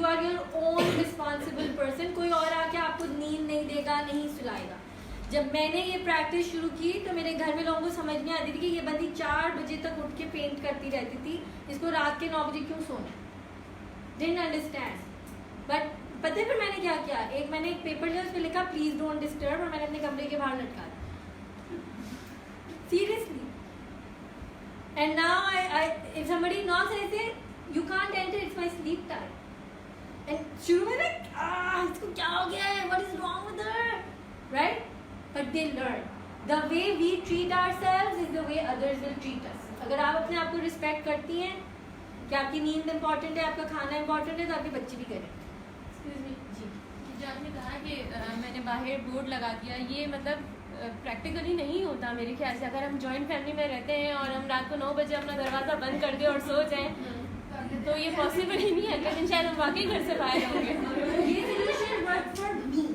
Are your own responsible person. कोई और आके आपको नींद नहीं देगा, नहीं सुलाएगा। जब मैंने ये प्रैक्टिस शुरू की तो मेरे घर में लोगों को समझ नहीं आती थी कि ये बंदी 4 बजे तक उठ के पेंट करती रहती थी, इसको रात के 9 बजे क्यों सोना। Didn't understand. बट पता है फिर मैंने क्या किया, मैंने एक पेपर लिया, उस पर लिखा प्लीज डोंट डिस्टर्ब, और मैंने अपने कमरे के बाहर लटका दिया, seriously. And now if somebody knocks I say you can't enter, it's my sleep time. And शुरू में इसको क्या हो गया है, what is wrong with her, right? But they learn. The way we treat ourselves is the way others will treat us. अगर आप अपने आप को रिस्पेक्ट करती हैं कि आपकी नींद इम्पॉर्टेंट है, आपका खाना इम्पॉर्टेंट है, तो आपके बच्चे भी करें। Excuse me, जी। जो आपने कहा कि मैंने बाहर बोर्ड लगा दिया, ये मतलब प्रैक्टिकली नहीं होता मेरे ख्याल से। अगर हम जॉइंट फैमिली में रहते हैं और हम रात को 9 बजे अपना दरवाज़ा बंद कर दें और सो जाएं, तो ये पॉसिबल ही नहीं है। लेकिन शायद हम वाकई घर से बाहर होंगे। ये solution work for me.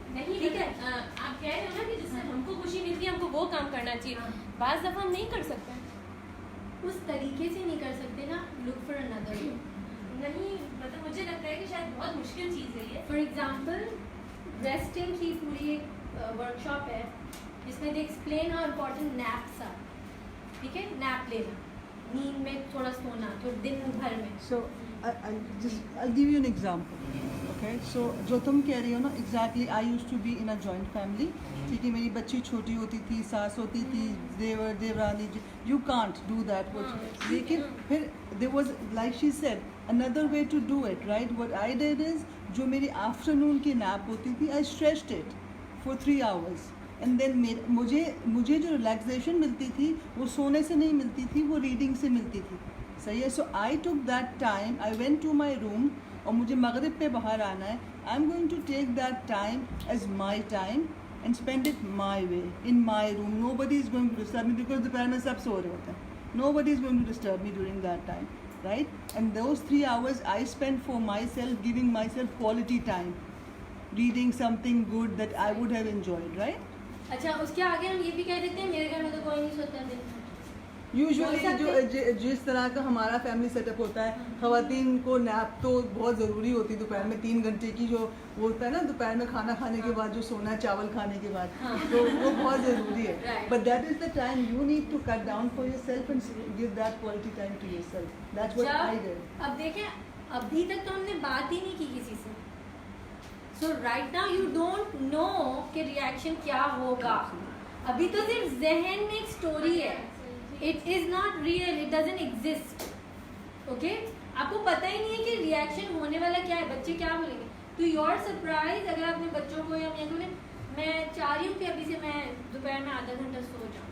नहीं, ठीक है, आप कह रहे हो ना कि जिससे हमको खुशी मिलती है हमको वो काम करना चाहिए। बाज़ दफ़ा हम नहीं कर सकते, उस तरीके से नहीं कर सकते ना। Look for another way. नहीं, मतलब मुझे लगता है कि शायद बहुत मुश्किल चीज़ है ये। फॉर एग्जाम्पल रेस्टिंग की पूरी एक वर्कशॉप है जिसमें they explain how important naps are. ठीक है, नैप लेना, नींद में थोड़ा सोना, तो दिन भर में। So I'll give you an example. Okay, so जो तुम कह रही हो ना, exactly I used to be in a joint family. ठीक है, मेरी बच्ची छोटी होती थी, सास होती थी, देवरानी जी, you can't do that. लेकिन फिर there was, like she said, another way to do it, right? What I did is, जो मेरी afternoon की nap होती थी, I stretched it for 3 hours. And then मुझे जो relaxation मिलती थी वो सोने से नहीं मिलती थी, वो reading से मिलती थी। सही है। So I took that time, I went to my room, और मुझे मगरिब पे बाहर आना है, I am going to take that time as my time and spend it my way in my room. Nobody is going to disturb me, because दोपहर में सब सो रहे होते हैं। Nobody is going to disturb me during that time, right? And those 3 hours I spend for my self, giving my self quality time, reading something good that I would have enjoyed, right? अच्छा, उसके आगे हम ये भी कह देते हैं मेरे घर में तो कोई नहीं सोता दिन में। यूजुअली जिस तरह का हमारा फैमिली सेटअप होता है, ख़वातीन को नैप तो बहुत ज़रूरी होती है दोपहर में। 3 घंटे की जो वो होता है ना दोपहर में खाना खाने के बाद जो सोना है, चावल खाने के बाद, तो वो बहुत ज़रूरी है। But that is the time you need to cut down for yourself and give that quality time to yourself. That's what I did. अब देखें, अभी तक तो हमने बात ही नहीं की किसी से। So right now you don't know कि रिएक्शन क्या होगा। अभी तो सिर्फ जहन में एक स्टोरी है, it is not real, it doesn't exist. Okay, आपको पता ही नहीं है कि रिएक्शन होने वाला क्या है, बच्चे क्या बोलेंगे। तो योर सरप्राइज, अगर आपने बच्चों को या मैं चाह रही हूँ कि अभी से मैं दोपहर में आधा घंटा सो जाऊँ,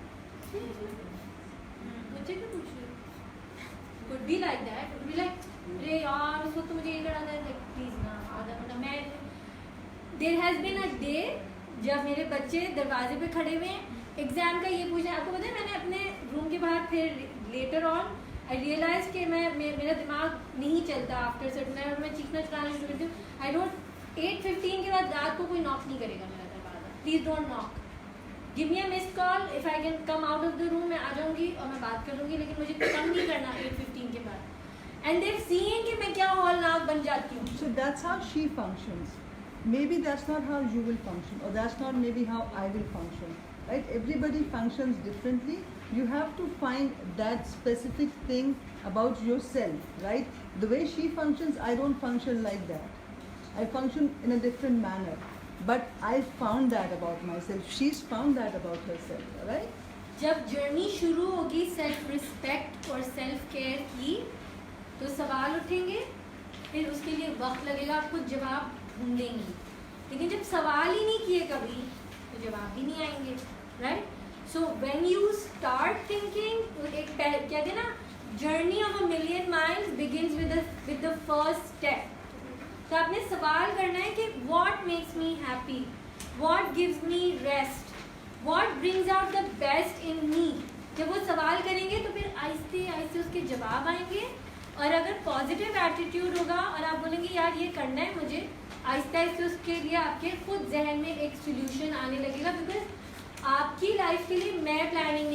बच्चे क्यों पूछ रहे हो? Could be like that, could be like अरे यार उस वक्त तो मुझे ये करना था, प्लीज ना आधा घंटा। मैं there has been a day जब मेरे बच्चे दरवाजे पे खड़े हुए हैं, एग्जाम का ये पूछा। आपको पता है मैंने अपने रूम के बाहर फिर लेटर ऑन आई रियलाइज कि मेरा दिमाग नहीं चलता आफ्टर सर्टन, और मैं चीखना चलाना शुरू करती हूँ। आई डोंट 8:15 के बाद रात को कोई नॉक नहीं करेगा मेरा दरवाजा। Please don't knock, give me a missed call, if I can come out of the room, मैं आ जाऊंगी और मैं बात कर लूँगी, लेकिन मुझे कम नहीं करना 8:15 के बाद। एंड देव सीन कि मैं क्या हॉलनाक बन जाती हूँ। So that's how she functions. Maybe that's not how you will function, or that's not maybe how I will function. Right? Everybody functions differently. You have to find that specific thing about yourself, right? The way she functions, I don't function like that. I function in a different manner. But I found that about myself. She's found that about herself, right? जब journey शुरू होगी self respect और self care की, तो सवाल उठेंगे, फिर उसके लिए वक्त लगेगा, आपको जवाब ढूंढेंगी। लेकिन जब सवाल ही नहीं किए कभी, तो जवाब भी नहीं आएंगे, right? So when you start thinking, एक कहते हैं ना, journey of a million miles begins with the first step. तो आपने सवाल करना है कि what makes me happy, what gives me rest, what brings out the best in me. जब वो सवाल करेंगे तो फिर आहिस्ते आहिस्ते उसके जवाब आएंगे। और अगर पॉजिटिव एटीट्यूड होगा और आप बोलेंगे यार ये करना है मुझे, आहिस्ते आहिस्ते उसके लिए आपके खुद जहन में एक सोल्यूशन आने लगेगा। बिकॉज आपकी लाइफ के लिए मैं प्लानिंग